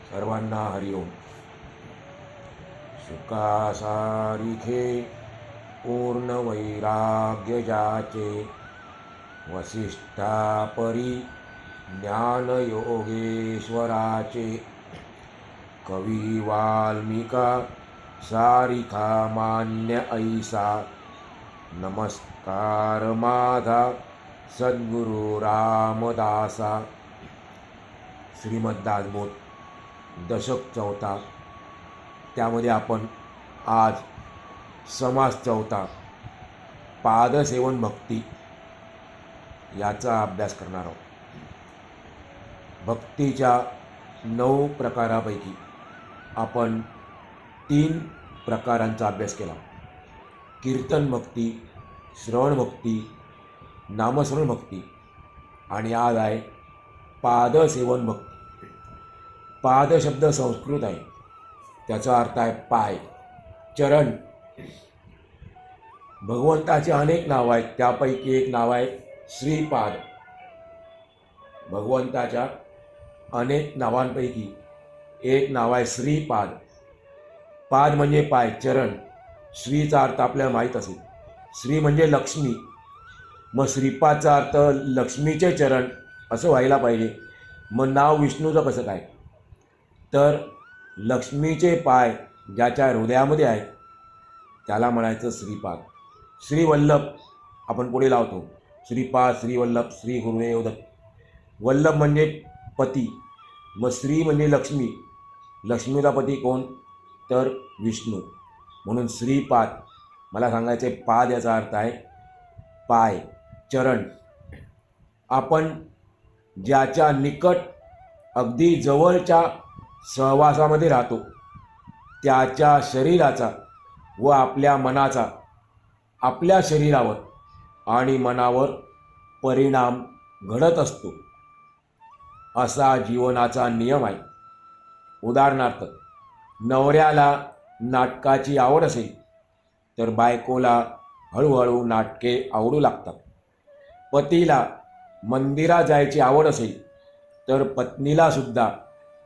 सर्वांना हरिओम. सुखासारिखे पूर्ण वैराग्य जाचे, वसिष्ठापरी ज्ञान योगेश्वराचे. कवी वाल्मिका सारिखा मान्य ऐसा, नमस्कार माझा सद्गुरु रामदासा. श्रीमद दासबोध दशक 4, त्यामध्ये आपण आज समास 4 पादसेवन भक्ती याचा अभ्यास करणार आहोत. भक्तीच्या 9 प्रकारापैकी आपण 3 प्रकारांचा अभ्यास केला. कीर्तन भक्ती, श्रवण भक्ती, नामस्मरण भक्ती आणि आज आहे पादसेवन भक्ती. पाद शब्द संस्कृत आहे, त्याचा अर्थ आहे पाय, चरण. भगवंताचे अनेक नाव आहेत, त्यापैकी एक नाव आहे श्रीपाद. भगवंताच्या अनेक नावांपैकी एक नाव आहे श्रीपाद. पाद म्हणजे पाय, चरण. श्रीचा अर्थ आपल्याला माहीत असेल, श्री म्हणजे लक्ष्मी. मग श्रीपादचा अर्थ लक्ष्मीचे चरण असं व्हायला पाहिजे. मग नाव विष्णूचं कसं काय? तर लक्ष्मीचे पाय ज्याच्या हृदयामध्ये आहेत त्याला म्हणायचं श्रीपाद. श्रीवल्लभ आपण पुढे लावतो. श्रीपाद, श्रीवल्लभ, श्री गुरुदेव दत्त. वल्लभ म्हणजे पती, मग श्री म्हणजे लक्ष्मी. लक्ष्मीचा पती कोण? तर विष्णू. म्हणून श्रीपाद. मला सांगायचे पाद याचा अर्थ आहे पाय, चरण. आपण ज्याच्या निकट अगदी जवळच्या सहवासामध्ये राहतो त्याच्या शरीराचा व आपल्या मनाचा आपल्या शरीरावर आणि मनावर परिणाम घडत असतो, असा जीवनाचा नियम आहे. उदाहरणार्थ, नवऱ्याला नाटकाची आवड असेल तर बायकोला हळूहळू नाटके आवडू लागतात. पतीला मंदिरात जायची आवड असेल तर पत्नीला सुद्धा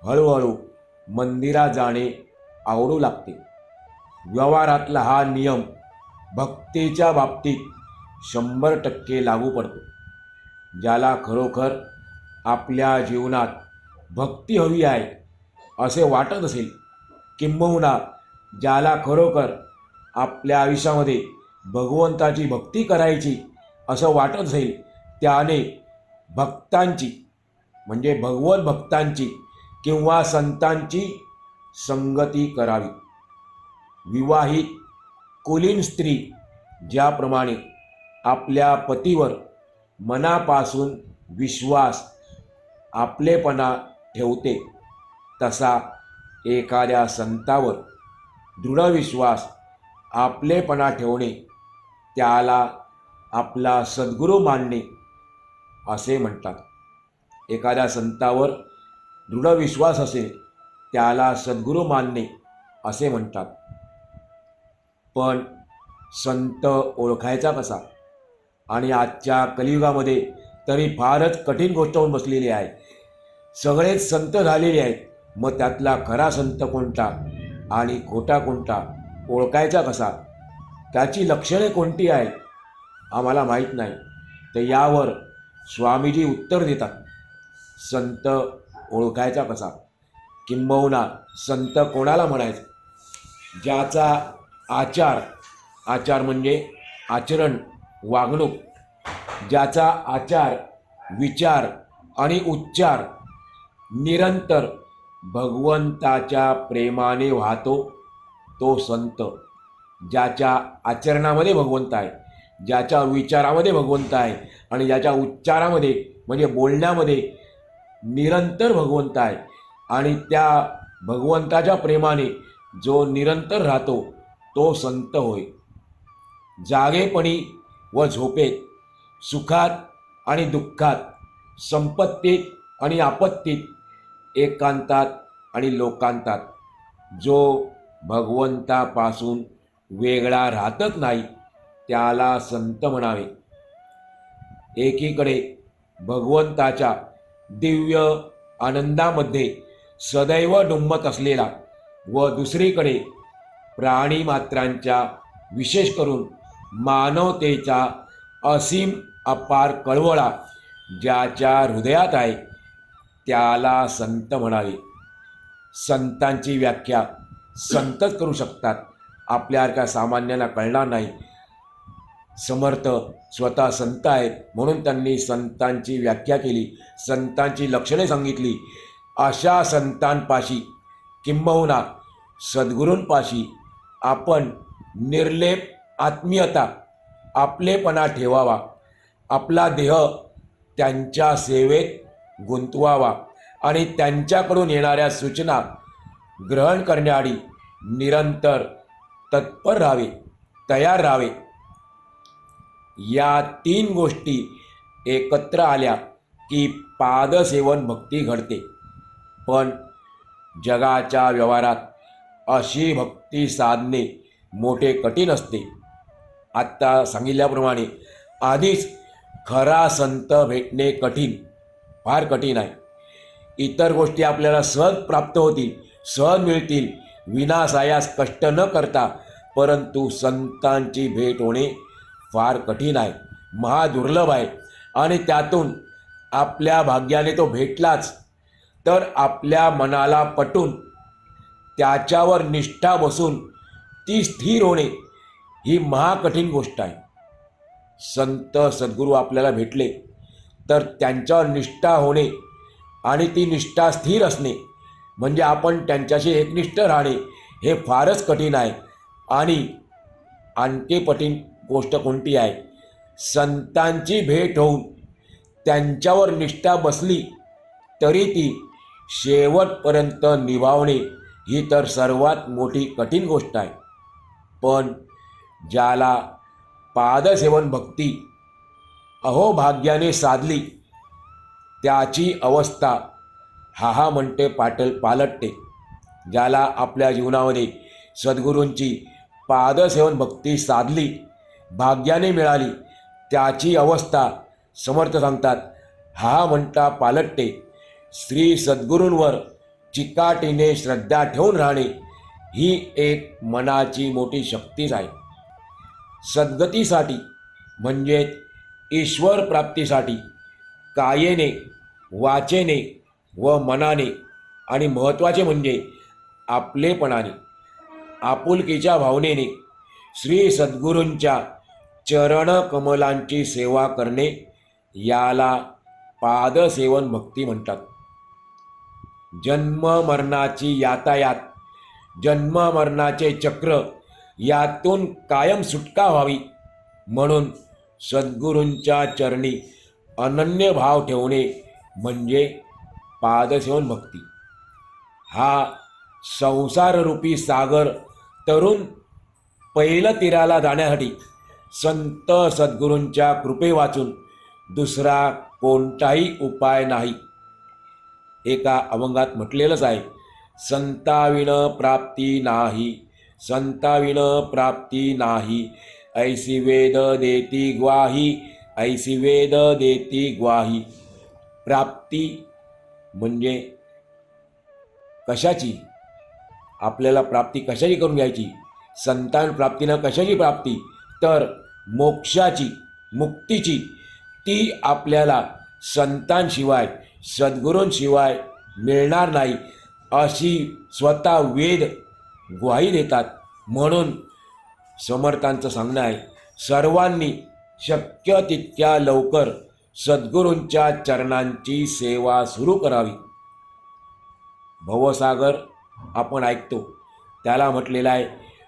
हळूहळू मंदिरात जाणे आवडू लागते. व्यवहारातला हा नियम भक्तीच्या बाबतीत 100% लागू पडतो. ज्याला खरोखर आपल्या जीवनात भक्ती हवी आहे असे वाटत असेल, किंबहुना ज्याला खरोखर आपल्या आयुष्यामध्ये भगवंताची भक्ती करायची असं वाटत असेल, त्याने भक्तांची म्हणजे भगवत भक्तांची किंवा संतांची संगती करावी. विवाहित कुलीन स्त्री ज्याप्रमाणे आपल्या पतीवर मनापासून विश्वास, आपलेपणा ठेवते, तसा एखाद्या संतावर दृढ विश्वास, आपलेपणा ठेवणे, त्याला आपला सद्गुरू मानणे असे म्हणतात. एखाद्या संतावर दृढ विश्वास असेल त्याला सद्गुरू मानणे असे म्हणतात. पण संत ओळखायचा कसा? आणि आजच्या कलियुगामध्ये तरी फारच कठीण गोष्ट होऊन बसलेली आहे. सगळेच संत झालेले आहेत, मग त्यातला खरा संत कोणता आणि खोटा कोणता ओळखायचा कसा? त्याची लक्षणे कोणती आहेत आम्हाला माहीत नाही. तर यावर स्वामीजी उत्तर देतात. संत ओळखायचा कसा, किंबहुना संत कोणाला म्हणायचं? ज्याचा आचार म्हणजे आचरण, वागणूक, ज्याचा आचार, विचार आणि उच्चार निरंतर भगवंताच्या प्रेमाने वाहतो तो संत. ज्याच्या आचरणामध्ये भगवंत आहे, ज्याच्या विचारामध्ये भगवंत आहे आणि ज्याच्या उच्चारामध्ये म्हणजे बोलण्यामध्ये निरंतर भगवंत आहे आणि त्या भगवंताच्या प्रेमाने जो निरंतर राहतो तो संत होय. जागेपणी व झोपेत, सुखात आणि दुःखात, संपत्तीत आणि आपत्तीत, एकांतात आणि लोकांतात जो भगवंतापासून वेगळा राहतच नाही त्याला संत म्हणावे. एकीकडे भगवंताच्या दिव्य आनंदामध्ये सदैव डुंबत असलेला व दुसरीकडे प्राणीमात्रांच्या विशेष करून मानवतेचा असीम अपार कळवळा ज्याच्या हृदयात आहे त्याला संत म्हणावे. संतांची व्याख्या संतच करू शकतात, आपल्यासारख्या सामान्यांना कळणार नाही. समर्थ स्वतः संत आहेत म्हणून त्यांनी संतांची व्याख्या केली, संतांची लक्षणे सांगितली. अशा संतांपाशी किंबहुना सद्गुरूंपाशी आपण निर्लेप आत्मीयता आपलेपणा ठेवावा. आपला देह त्यांच्या सेवेत गुंतवावा आणि त्यांच्याकडून येणाऱ्या सूचना ग्रहण करण्याआधी निरंतर तत्पर राहावे, तयार राहावे. या 3 गोष्टी एकत्र आल्या की पादसेवन भक्ती घडते. पण जगाच्या व्यवहारात अशी भक्ती साधणे मोठे कठीण असते. आत्ता सांगितल्याप्रमाणे आधीच खरा संत भेटणे कठीण, फार कठीण आहे. इतर गोष्टी आपल्याला सहज प्राप्त होतील, सहज मिळतील, विनासायास कष्ट न करता, परंतु संतांची भेट होणे फार कठीण आहे, महादुर्लभ आहे. आणि त्यातून आपल्या भाग्याने तो भेटलाच तर आपल्या मनाला पटून त्याच्यावर निष्ठा बसून ती स्थिर होणे ही महाकठीण गोष्ट आहे. संत सद्गुरू आपल्याला भेटले तर त्यांच्यावर निष्ठा होणे आणि ती निष्ठा स्थिर असणे म्हणजे आपण त्यांच्याशी एकनिष्ठ राहणे हे फारच कठीण आहे. आणि आणखी कठीण गोष्ट कोणती आहे? संतांची भेट होऊन त्यांच्यावर निष्ठा बसली तरी ती शेवटपर्यंत निभावणे ही तर सर्वात मोठी कठीण गोष्ट आहे. पण ज्याला पादसेवन भक्ती अहोभाग्याने साधली त्याची अवस्था हा म्हणते पालटते. ज्याला आपल्या जीवनामध्ये सद्गुरूंची पादसेवन भक्ती साधली, भाग्याने मिळाली, त्याची अवस्था समर्थ सांगतात हा म्हणता पालटते. श्री सद्गुरूंवर चिकाटीने श्रद्धा ठेवून राहणे ही एक मनाची मोठी शक्तीच आहे. सद्गतीसाठी म्हणजे ईश्वर प्राप्तीसाठी कायेने, वाचेने व मनाने आणि महत्त्वाचे म्हणजे आपलेपणाने, आपुलकीच्या भावनेने श्री सद्गुरूंच्या चरणकमलांची सेवा करणे याला पादसेवन भक्ती म्हणतात. जन्म मरणाची यातायात, जन्म मरणाचे चक्र यातून कायम सुटका व्हावी म्हणून सद्गुरूंच्या चरणी अनन्य भाव ठेवणे म्हणजे पादसेवन भक्ती. हा संसाररूपी सागर तरुण पहिलं तीराला जाण्यासाठी संत सद्गुरूंच्या कृपे वाचून दुसरा कोणताही उपाय नाही. एका अभंगात म्हटलेलंच आहे, संताविण प्राप्ती नाही, संताविण प्राप्ती नाही, ऐसी वेद देती ग्वाही, ऐसी वेद देती ग्वाही. प्राप्ती म्हणजे कशाची? आपल्याला प्राप्ती कशाची करून घ्यायची? संतान प्राप्तीनं कशाची प्राप्ती? तर मोक्षाची, मुक्तीची. ती आपल्याला संतांशिवाय, सद्गुरूंशिवाय मिळणार नाही अशी स्वतः वेद ग्वाही देतात. म्हणून समर्थांचं सांगणं आहे, सर्वांनी शक्य तितक्या लवकर सद्गुरूंच्या चरणांची सेवा सुरू करावी. भवसागर आपण ऐकतो, त्याला म्हटलेलं आहे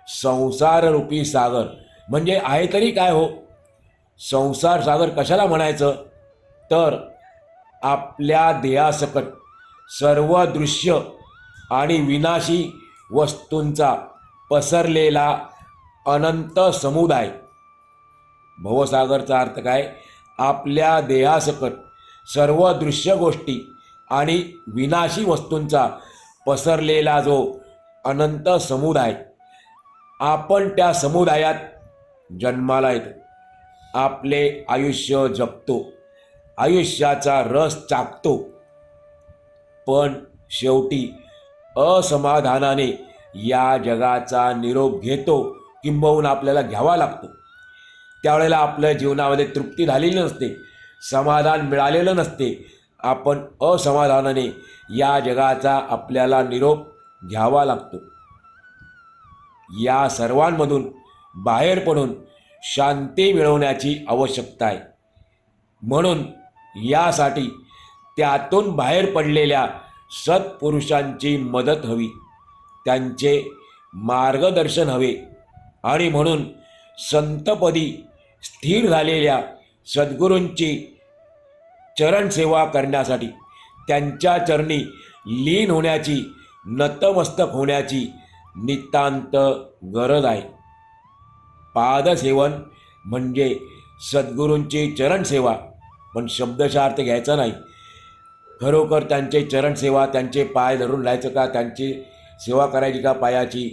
संसाररूपी सागर. म्हणजे आहे तरी काय हो? संसार सागर कशाला म्हणायचं? तर आपल्या देहासकट सर्व दृश्य आणि विनाशी वस्तूंचा पसरलेला अनंत समुदाय. भवसागरचा अर्थ काय? आपल्या देहासकट सर्व दृश्य गोष्टी आणि विनाशी वस्तूंचा पसरलेला जो अनंत समुदाय. आपण त्या समुदायात जन्माला येतो, आपले आयुष्य जगतो, आयुष्याचा रस चाखतो, पण शेवटी असमाधानाने या जगाचा निरोप घेतो, किंबहुना आपल्याला घ्यावा लागतो. त्यावेळेला आपल्या जीवनामध्ये तृप्ती झालेली नसते, समाधान मिळालेलं नसते. आपण असमाधानाने या जगाचा आपल्याला निरोप घ्यावा लागतो. या सर्वांमधून बाहेर पडून शांती मिळवण्याची आवश्यकता आहे. म्हणून यासाठी त्यातून बाहेर पडलेल्या सत्पुरुषांची मदत हवी, त्यांचे मार्गदर्शन हवे. आणि म्हणून संतपदी स्थिर झालेल्या सद्गुरूंची चरणसेवा करण्यासाठी, त्यांच्या चरणी लीन होण्याची, नतमस्तक होण्याची नितांत गरज आहे. पादसेवन म्हणजे सद्गुरूंची चरणसेवा, पण शब्दशः अर्थ घ्यायचा नाही. खरोखर त्यांचे चरणसेवा, त्यांचे पाय धरून राहायचं का, त्यांची सेवा करायची का पायाची,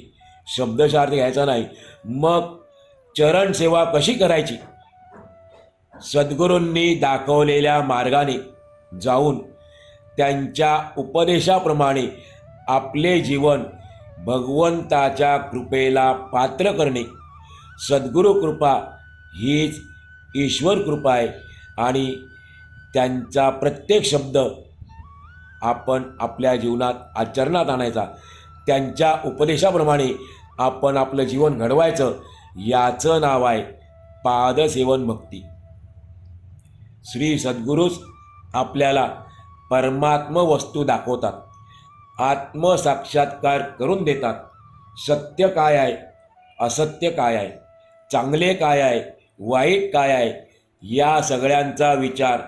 शब्दशः अर्थ घ्यायचा नाही. मग चरणसेवा कशी करायची? सद्गुरूंनी दाखवलेल्या मार्गाने जाऊन त्यांच्या उपदेशाप्रमाणे आपले जीवन भगवंताच्या कृपेला पात्र करणे. सद्गुरू कृपा हीच ईश्वर कृपा आहे आणि त्यांचा प्रत्येक शब्द आपण आपल्या जीवनात आचरणात आणायचा. त्यांच्या उपदेशाप्रमाणे आपण आपलं जीवन घडवायचं. याचं नाव आहे पादसेवन भक्ती. श्री सद्गुरूच आपल्याला परमात्म वस्तू दाखवतात, आत्मसाक्षात्कार करून देतात. सत्य काय आहे, असत्य काय आहे, चांगले काय आहे, वाईट काय आहे, या सगळ्यांचा विचार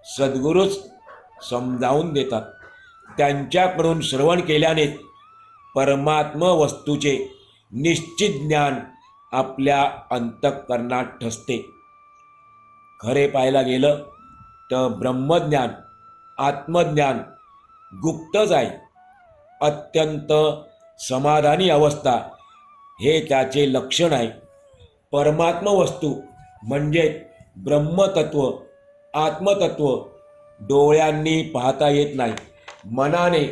सद्गुरूच समजावून देतात. त्यांच्याकडून श्रवण केल्याने परमात्म वस्तूचे निश्चित ज्ञान आपल्या अंतःकरणात ठसते. खरे पाहायला गेलं तर ब्रह्मज्ञान, आत्मज्ञान गुप्तच आहे. अत्यंत समाधानी अवस्था हे त्याचे लक्षण आहे. परमात्म वस्तू म्हणजे ब्रह्मतत्व, आत्मतत्व डोळ्यांनी पाहता येत नाही, मनाने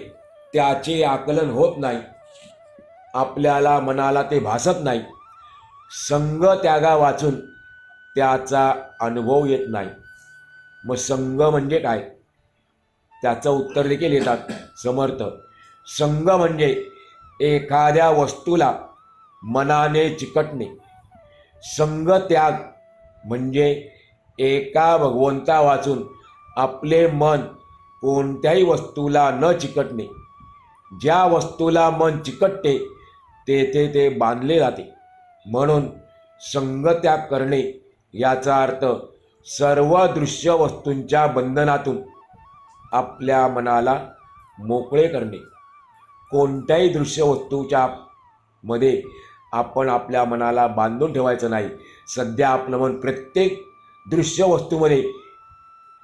त्याचे आकलन होत नाही, आपल्याला मनाला ते भासत नाही. संग त्यागा वाचून त्याचा अनुभव येत नाही. मग संग म्हणजे काय, त्याचं उत्तर देखील येतात समर्थ. संग म्हणजे एखाद्या वस्तूला मनाने चिकटणे. संग त्याग म्हणजे एका भगवंता वाचून आपले मन कोणत्याही वस्तूला न चिकटणे. ज्या वस्तूला मन चिकटते तेथे ते बांधले जाते. म्हणून संगत्याग करणे याचा अर्थ सर्व दृश्य वस्तूंच्या बंधनातून आपल्या मनाला मोकळे करणे. कोणत्याही दृश्य वस्तूच्या मध्ये आपण आपल्या मनाला बांधून ठेवायचं नाही. सध्या आपलं मन प्रत्येक दृश्य वस्तूमध्ये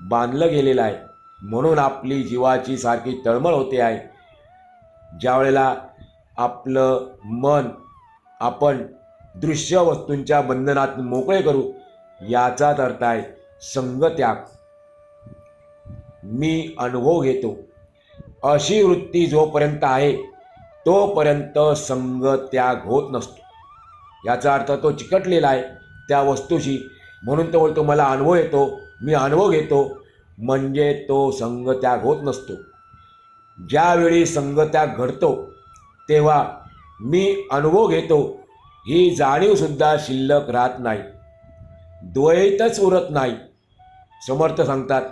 बांधलं गेलेलं आहे, म्हणून आपली जीवाची सारखी तळमळ होते आहे. ज्यावेळेला आपलं मन आपण दृश्य वस्तूंच्या बंधनात मोकळे करू, याचाच अर्थ आहे संगत्याग. मी अनुभव घेतो अशी वृत्ती जोपर्यंत आहे तोपर्यंत संगत्याग होत नसतो. याचा अर्थ तो चिकटलेला आहे त्या वस्तूशी, म्हणून तो बोलतो मला अनुभव येतो, मी अनुभव घेतो, म्हणजे तो संगत्याग होत नसतो. ज्यावेळी संगत्याग घडतो तेव्हा मी अनुभव घेतो ही जाणीवसुद्धा शिल्लक राहत नाही, द्वैतच उरत नाही. समर्थ सांगतात,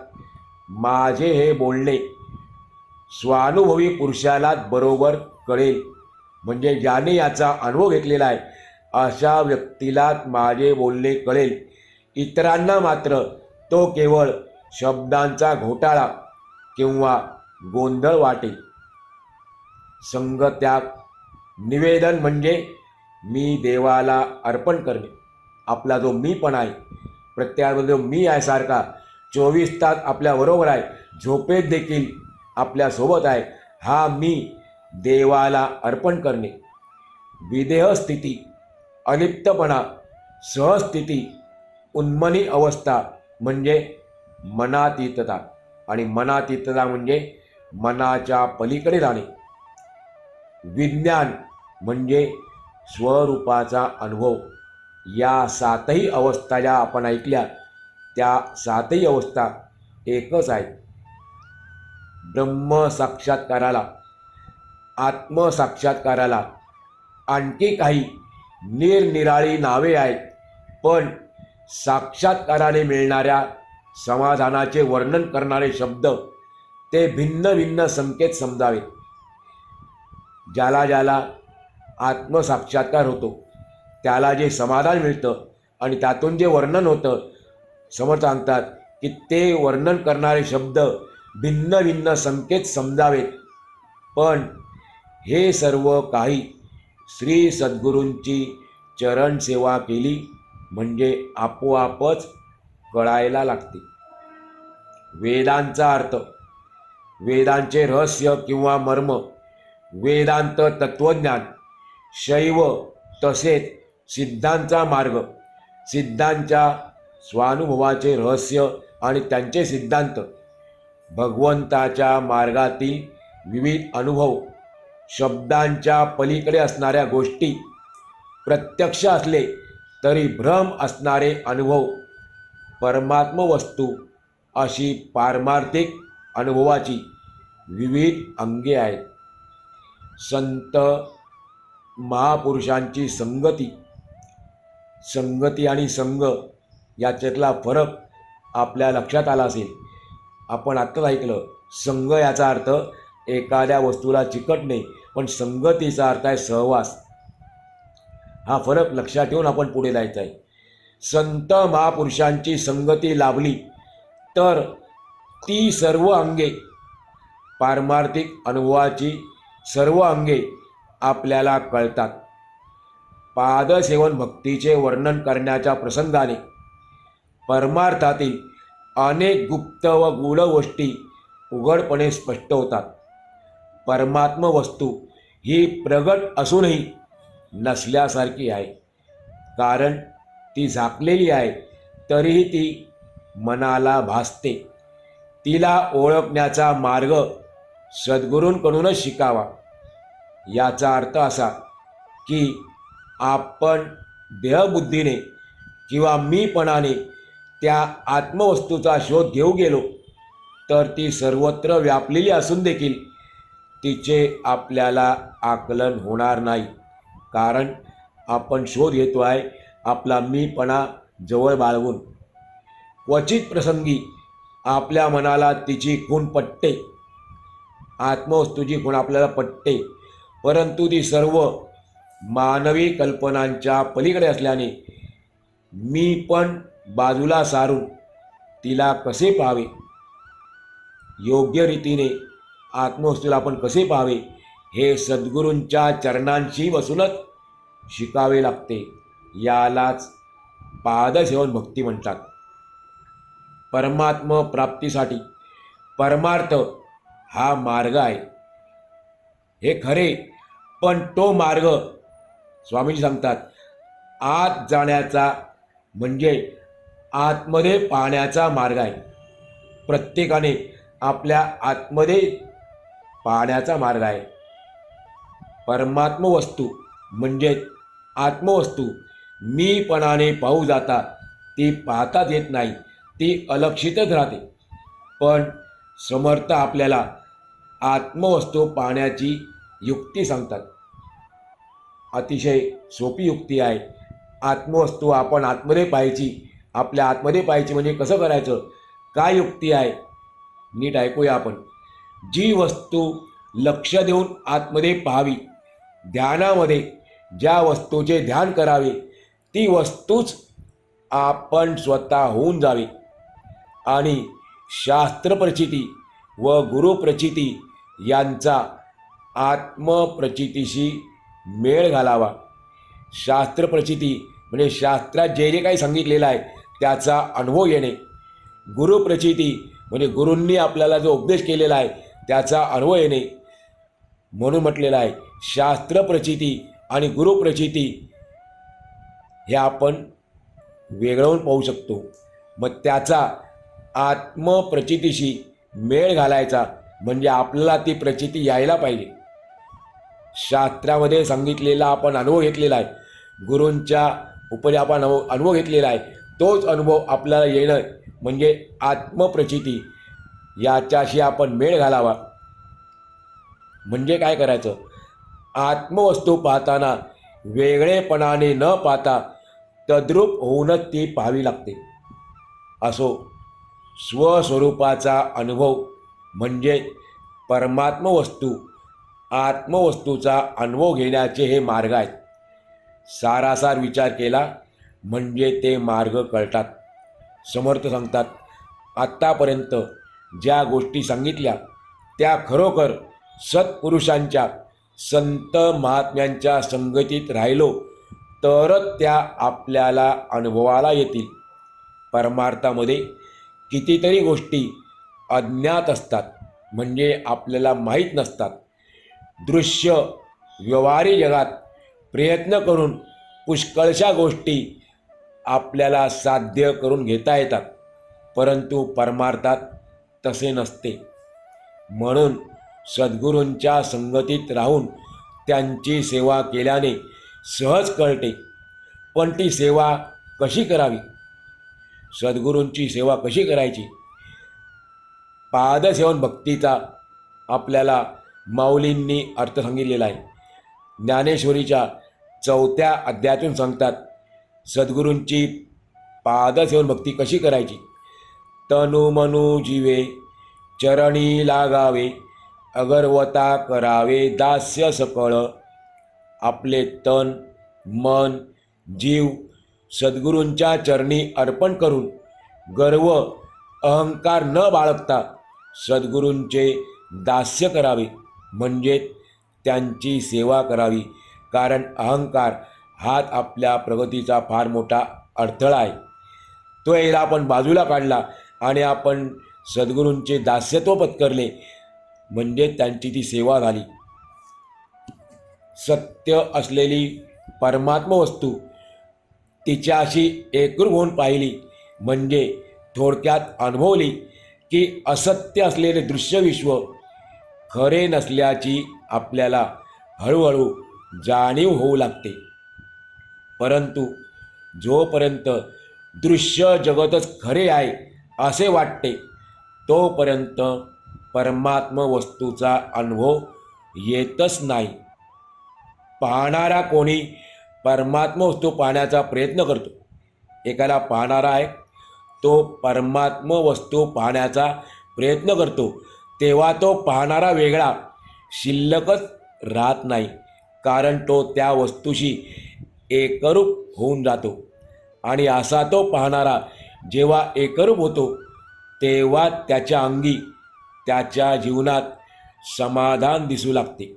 माझे हे बोलणे स्वानुभवी पुरुषालाच बरोबर कळेल. म्हणजे ज्याने याचा अनुभव घेतलेला आहे अशा व्यक्तीलाच माझे बोलणे कळेल. इतरांना मात्र तो केवळ शब्दांचा घोटाळा किंवा गोंधळ वाटेल. संगत्याग निवेदन म्हणजे मी देवाला अर्पण करणे. आपला जो मीपण आहे, प्रत्येकामध्ये जो मी आहे सारखा 24 तास आपल्याबरोबर आहे, झोपेत देखील आपल्यासोबत आहे, हा मी देवाला अर्पण करणे. विदेह स्थिती, अलिप्तपणा, सहस्थिती, उन्मनी अवस्था म्हणजे मनातीतता. आणि मनातीतता म्हणजे मनाच्या पलीकडे जाणे. विज्ञान म्हणजे स्वरूपाचा अनुभव. या सातही अवस्था ज्या आपण ऐकल्या त्या सातही अवस्था एकच आहेत. ब्रह्म साक्षात्काराला, आत्मसाक्षात्काराला आणखी काही निरनिराळी नावे आहेत, पण साक्षात्काराने मिळणाऱ्या समाधानाचे वर्णन करणारे शब्द ते भिन्न भिन्न संकेत समजावे. ज्याला ज्याला आत्मसाक्षात्कार होतो त्याला जे समाधान मिळतं आणि त्यातून जे वर्णन होतं, समर्थ सांगतात की ते वर्णन करणारे शब्द भिन्न भिन्न संकेत समजावेत. पण हे सर्व काही श्री सद्गुरूंची चरणसेवा केली म्हणजे आपोआपच कळायला लागते. वेदांचा अर्थ, वेदांचे रहस्य किंवा मर्म, वेदांत तत्त्वज्ञान, शैव तसेच सिद्धांचा मार्ग, सिद्धांच्या स्वानुभवाचे रहस्य आणि त्यांचे सिद्धांत, भगवंताच्या मार्गातील विविध अनुभव, शब्दांच्या पलीकडे असणाऱ्या गोष्टी, प्रत्यक्ष असले तरी भ्रम असणारे अनुभव, परमात्मवस्तू अशी पारमार्थिक अनुभवाची विविध अंगे आहेत. संत महापुरुषांची संगती, संगती आणि संग याच्यातला फरक आपल्या लक्षात आला असेल. आपण आत्ताच ऐकलं, संग याचा अर्थ एखाद्या वस्तूला चिकटणे, पण संगतीचा अर्थ आहे सहवास. हा फरक लक्षात ठेवून आपण पुढे जायचं आहे. संत महापुरुषांची संगती लाभली तर ती सर्व अंगे, पारमार्थिक अनुभवाची सर्व अंगे आपल्याला कळतात. पादसेवन भक्तीचे वर्णन करण्याच्या प्रसंगाने परमार्थातील अनेक गुप्त व गूढ गोष्टी उघडपणे स्पष्ट होतात. परमात्म वस्तू ही प्रगट असूनही नसल्यासारखी आहे, कारण ती झाकलेली आहे, तरीही ती मनाला भासते. तिला ओळखण्याचा मार्ग सद्गुरूंकडूनच शिकावा. याचा अर्थ असा की आपण देहबुद्धीने किंवा मीपणाने त्या आत्मवस्तूचा शोध घेऊ गेलो तर ती सर्वत्र व्यापलेली असून देखील तिचे आपल्याला आकलन होणार नाही, कारण आपण शोध घेतो आहे आपला मीपणा जवळ बाळगून. क्वचित प्रसंगी आपल्या मनाला तिची खूण पटते, आत्मवस्तूची खूण आपल्याला पटते, परंतु ती सर्व मानवी कल्पनांच्या पलीकडे असल्याने मी पण बाजूला सारून तिला कसे पाहावे, योग्य रीतीने आत्मवस्तूला आपण कसे पाहावे हे सद्गुरूंच्या चरणांशी बसूनच शिकावे लागते. यालाच पादसेवन भक्ती म्हणतात. परमात्म प्राप्तीसाठी परमार्थ हा मार्ग आहे हे खरे, पण तो मार्ग स्वामीजी सांगतात आत जाण्याचा म्हणजे आतमध्ये पाहण्याचा मार्ग आहे. प्रत्येकाने आपल्या आतमध्ये पाहण्याचा मार्ग आहे. परमात्म वस्तू म्हणजे आत्मवस्तू मीपणाने पाहू जाता ती पाहताच येत नाही, ती अलक्षितच राहते. पण समर्थ आपल्याला आत्मवस्तू पाहण्याची युक्ती सांगतात. अतिशय सोपी युक्ती आहे. आत्मवस्तू आपण आतमध्ये पाहायची, आपल्या आतमध्ये पाहायची म्हणजे कसं करायचं, काय युक्ती आहे नीट ऐकूया आपण. जी वस्तू लक्ष देऊन आतमध्ये पाहावी, ध्यानामध्ये ज्या वस्तूचे ध्यान करावे ती वस्तूच आपण स्वतः होऊन जावी आणि शास्त्रप्रचिती व गुरुप्रचिती यांचा आत्मप्रचितीशी मेळ घालावा. शास्त्रप्रचिती म्हणजे शास्त्रात जे जे काही सांगितलेलं आहे त्याचा अनुभव येणे, गुरुप्रचिती म्हणजे गुरूंनी आपल्याला जो उपदेश केलेला आहे त्याचा अनुभव येणे. म्हणून म्हटलेलं आहे शास्त्रप्रचिती आणि गुरुप्रचिती हे आपण वेगळवून पाहू शकतो. मग त्याचा आत्मप्रचितीशी मेळ घालायचा म्हणजे आपल्याला ती प्रचिती यायला पाहिजे. शास्त्रामध्ये सांगितलेला आपण अनुभव घेतलेला आहे, गुरूंच्या उपरी आपण अनुभव घेतलेला आहे, तोच अनुभव आपल्याला येणं म्हणजे आत्मप्रचिती. याच्याशी आपण मेळ घालावा. म्हणजे काय करायचं? आत्मवस्तू पाहताना वेगळेपणाने न पाहता तद्रूप होऊनच ती पाहावी लागते. असो, स्वस्वरूपाचा अनुभव म्हणजे परमात्म वस्तू, आत्मवस्तूचा अनुभव घेण्याचे हे मार्ग आहेत. सारासार विचार केला म्हणजे ते मार्ग कळतात. समर्थ सांगतात, आत्तापर्यंत ज्या गोष्टी सांगितल्या त्या खरोखर सत्पुरुषांच्या, संत महात्म्यांच्या संगतीत राहिलो तरच त्या आपल्याला अनुभवाला येतील. परमार्थामध्ये कितीतरी गोष्टी अज्ञात असतात, म्हणजे आपल्याला माहीत नसतात. दृश्य व्यवहारी जगात प्रयत्न करून पुष्कळशा गोष्टी आपल्याला साध्य करून घेता येतात, परंतु परमार्थात तसे नसते. म्हणून सद्गुरूंच्या संगतीत राहून त्यांची सेवा केल्याने सहज कळते. पण ती सेवा कशी करावी? सद्गुरूंची सेवा कशी करायची? पादसेवन भक्तीचा आपल्याला माऊलींनी अर्थ सांगितलेला आहे. ज्ञानेश्वरीच्या 4थ्या अध्यायातून सांगतात, सद्गुरूंची पादसेवन भक्ती कशी करायची. तनु मनु जीवे चरणी लागावे, अगरवता करावे दास्य सकळ. आपले तन मन जीव सद्गुरूंच्या चरणी अर्पण करून गर्व अहंकार न बाळगता सद्गुरूंचे दास्य करावे, म्हणजे त्यांची सेवा करावी. कारण अहंकार हाच आपल्या प्रगतीचा फार मोठा अडथळा आहे. तो एकदा आपण बाजूला काढला आणि आपण सद्गुरूंचे दास्यत्व पत्करले म्हणजे त्यांची ती सेवा झाली. सत्य असलेली परमात्म वस्तू तिच्याशी एकरूप होऊन पाहिली म्हणजे थोडक्यात अनुभवली की असत्य असलेले दृश्यविश्व खरे नसल्याची आपल्याला हळूहळू जाणीव होऊ लागते. परंतु जोपर्यंत दृश्य जगतच खरे आहे असे वाटते तोपर्यंत परमात्म वस्तूचा अनुभव येतच नाही. पाहणारा कोणी परमात्म वस्तू पाहण्याचा प्रयत्न करतो. एखादा पाहणारा आहे, तो परमात्म वस्तू पाहण्याचा प्रयत्न करतो, तेव्हा तो पाहणारा वेगळा शिल्लकच राहत नाही. कारण तो त्या वस्तूशी एकरूप होऊन जातो. आणि असा तो पाहणारा जेव्हा एकरूप होतो तेव्हा त्याच्या अंगी, त्याच्या जीवनात समाधान दिसू लागते.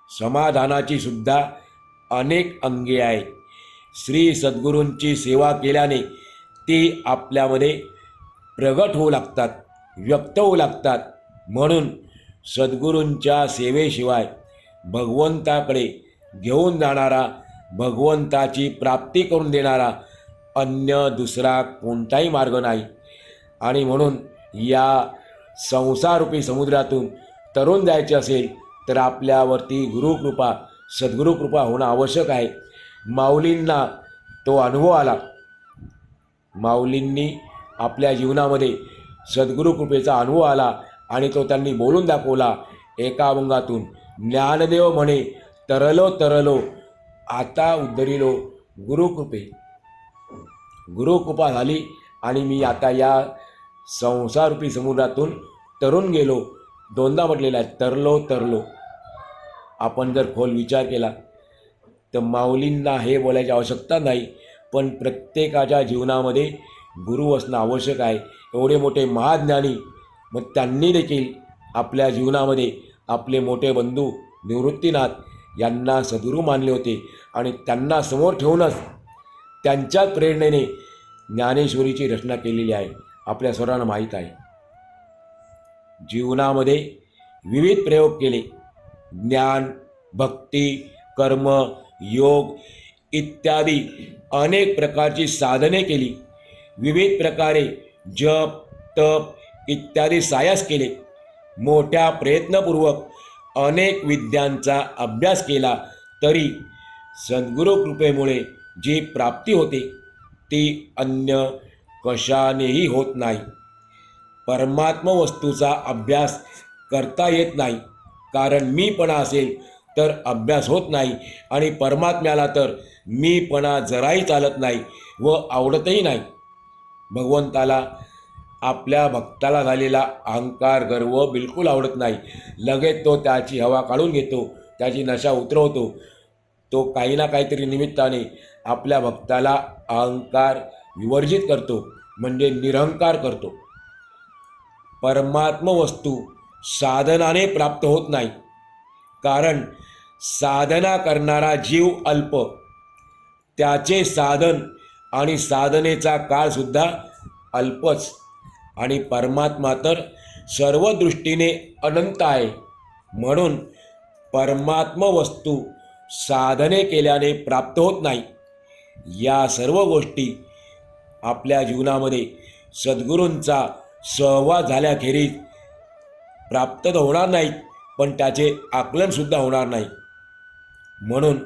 समाधानाची सुद्धा अनेक अंगे आहेत. श्री सद्गुरूंची सेवा केल्याने ती आपल्यामध्ये प्रगट होऊ लागतात, व्यक्त होऊ लागतात. म्हणून सद्गुरूंच्या सेवेशिवाय भगवंताकडे घेऊन जाणारा, भगवंताची प्राप्ती करून देणारा अन्य दुसरा कोणताही मार्ग नाही. आणि म्हणून या संसाररूपी समुद्रातून तरून जायचे असेल तर आपल्यावरती गुरुकृपा, सद्गुरुकृपा होणं आवश्यक आहे. माऊलींना तो अनुभव आला. माऊलींनी आपल्या जीवनामध्ये सद्गुरुकृपेचा अनुभव आला आणि तो त्यांनी बोलून दाखवला एका अभंगातून. ज्ञानदेव म्हणे तरलो तरलो, आता उद्धरिलो गुरुकृपे. गुरुकृपा झाली आणि मी आता या संसाररूपी समुद्रातून तरून गेलो. दोनदा म्हटलेला आहे, तरलो तरलो. आपण जर खोल विचार केला तर माऊलींना हे बोलायची आवश्यकता नाही, पण प्रत्येकाच्या जीवनामध्ये गुरु असणं आवश्यक आहे. एवढे मोठे महाज्ञानी, मग त्यांनी देखील आपल्या जीवनामध्ये आपले मोठे बंधू निवृत्तीनाथ यांना सद्गुरू मानले होते आणि त्यांना समोर ठेवूनच त्यांच्याच प्रेरणेने ज्ञानेश्वरीची रचना केलेली आहे. आपल्या सर्वांना माहीत आहे. जीवनामध्ये विविध प्रयोग केले. ज्ञान, भक्ती, कर्म, योग इत्यादी अनेक प्रकारची साधने केली. विविध प्रकारे जप, तप इत्यादी सायास केले. मोठ्या प्रयत्नपूर्वक अनेक विद्यांचा अभ्यास केला तरी सद्गुरू कृपेमुळे जी प्राप्ती होते ती अन्य कशानेही होत नाही. परमात्म वस्तूचा अभ्यास करता येत नाही, कारण मीपणा असेल तर अभ्यास होत नाही आणि परमात्म्याला तर मीपणा जराही चालत नाही व आवडतही नाही. भगवंताला आपल्या भक्ताला झालेला अहंकार गर्व बिलकुल आवडत नाही. लगेच तो त्याची हवा काढून घेतो, त्याची नशा उतरवतो. तो काही ना काहीतरी निमित्ताने आपल्या भक्ताला अहंकार विवर्जित करतो, म्हणजे निरहंकार करतो. परमात्म वस्तू साधनाने प्राप्त होत नाही, कारण साधना करणारा जीव अल्प, त्याचे साधन आणि साधनेचा काळसुद्धा अल्पच, आणि परमात्मा तर सर्व दृष्टीने अनंत आहे. म्हणून परमात्म वस्तू साधने केल्याने प्राप्त होत नाही. या सर्व गोष्टी आपल्या जीवनामध्ये सद्गुरूंचा सहवास झाल्याखेरीज प्राप्त तर होणार नाहीत, पण त्याचे आकलनसुद्धा होणार नाही. म्हणून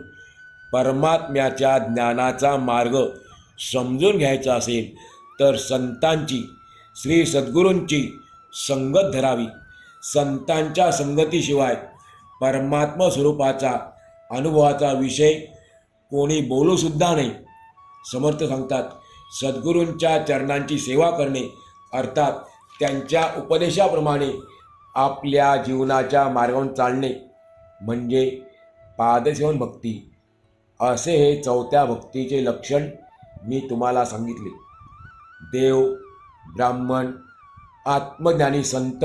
परमात्म्याच्या ज्ञानाचा मार्ग समजून घ्यायचा असेल तर संतांची, श्री सद्गुरूंची संगत धरावी. संतांच्या संगतीशिवाय परमात्मा स्वरूपाचा अनुभवाचा विषय कोणी बोलूसुद्धा नाही. समर्थ सांगतात, सद्गुरूंच्या चरणांची सेवा करणे अर्थात त्यांच्या उपदेशाप्रमाणे आपल्या जीवनाच्या मार्गावर चालणे म्हणजे पादसेवन भक्ती. असे हे चौथ्या भक्तीचे लक्षण मी तुम्हाला सांगितले. देव, ब्राह्मण, आत्मज्ञानी संत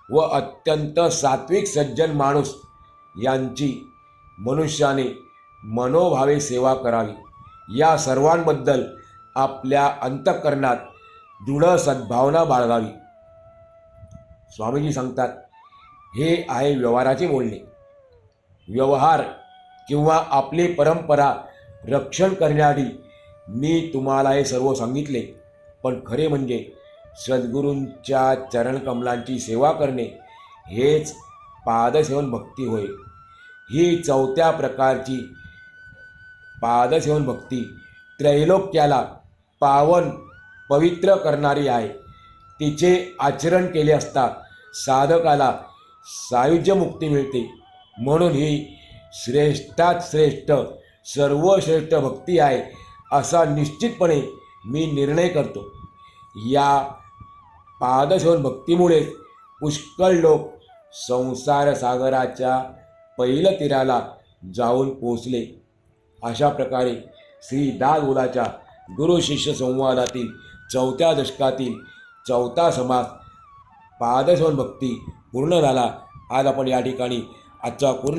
व अत्यंत सात्विक सज्जन माणूस यांची मनुष्याने मनोभावे सेवा करावी. या सर्वांबद्दल आपल्या अंतःकरणात दृढ सद्भावना बाळगावी. स्वामीजी सांगतात, हे आहे व्यवहाराचे बोलणे. व्यवहार किंवा आपली परंपरा रक्षण करण्याआधी मी तुम्हाला हे सर्व सांगितले, पण खरे म्हणजे सद्गुरूंच्या चरणकमलांची सेवा करणे हेच पादसेवन भक्ती होय. ही चौथ्या प्रकारची पादसेवन भक्ती त्रैलोक्याला पावन पवित्र करणारी आहे. तिचे आचरण केले असता साधकाला सायुज्य मुक्ती मिळते. म्हणून ही श्रेष्ठात श्रेष्ठ, सर्वश्रेष्ठ भक्ती आहे असा निश्चितपणे मी निर्णय करतो. या पादसेवन भक्तीमुळेच पुष्कळ लोक संसार सागराच्या पहिल्या तीराला जाऊन पोचले. अशा प्रकारे श्री दासबोधाच्या गुरु शिष्य संवादातील चौथ्या दशकातील चौथा समास पादसेवन भक्ती पूर्ण झाला. आज आपण या ठिकाणी आजचा पूर्ण